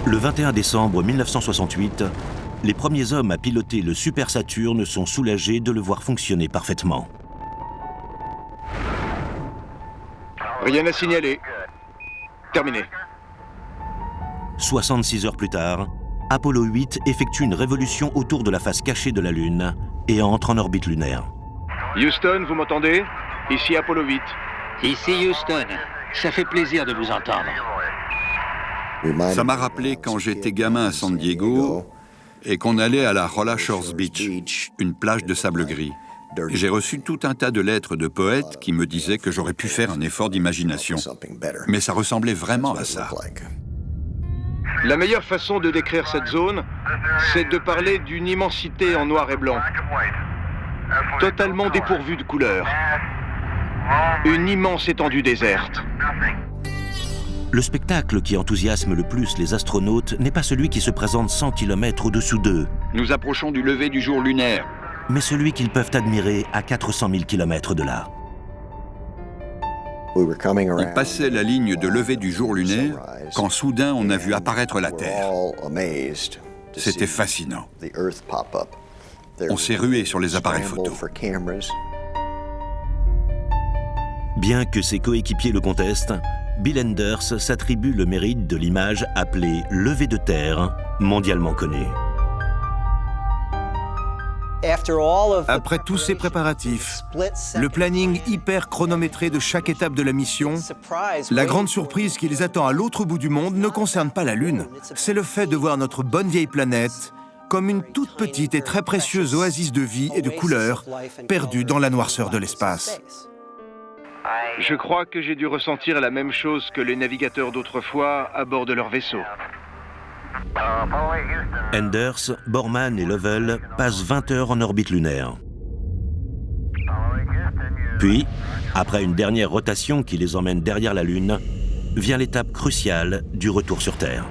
Le 21 décembre 1968, les premiers hommes à piloter le Super Saturn sont soulagés de le voir fonctionner parfaitement. Rien à signaler. Terminé. 66 heures plus tard, Apollo 8 effectue une révolution autour de la face cachée de la Lune et entre en orbite lunaire. Houston, vous m'entendez? Ici Apollo 8. Ici Houston. Ça fait plaisir de vous entendre. Ça m'a rappelé quand j'étais gamin à San Diego et qu'on allait à la Rolla Shores Beach, une plage de sable gris. J'ai reçu tout un tas de lettres de poètes qui me disaient que j'aurais pu faire un effort d'imagination. Mais ça ressemblait vraiment à ça. La meilleure façon de décrire cette zone, c'est de parler d'une immensité en noir et blanc, totalement dépourvue de couleurs. Une immense étendue déserte. Le spectacle qui enthousiasme le plus les astronautes n'est pas celui qui se présente 100 km au-dessous d'eux, Nous approchons du lever du jour lunaire. mais celui qu'ils peuvent admirer à 400 000 km de là. On passait la ligne de lever du jour lunaire quand soudain on a vu apparaître la Terre. C'était fascinant. On s'est rué sur les appareils photo. Bien que ses coéquipiers le contestent, Bill Enders s'attribue le mérite de l'image appelée « lever de terre », mondialement connue. Après tous ces préparatifs, le planning hyper chronométré de chaque étape de la mission, la grande surprise qui les attend à l'autre bout du monde ne concerne pas la Lune. C'est le fait de voir notre bonne vieille planète comme une toute petite et très précieuse oasis de vie et de couleurs perdue dans la noirceur de l'espace. Je crois que j'ai dû ressentir la même chose que les navigateurs d'autrefois à bord de leur vaisseau. Enders, Borman et Lovell passent 20 heures en orbite lunaire. Puis, après une dernière rotation qui les emmène derrière la Lune, vient l'étape cruciale du retour sur Terre.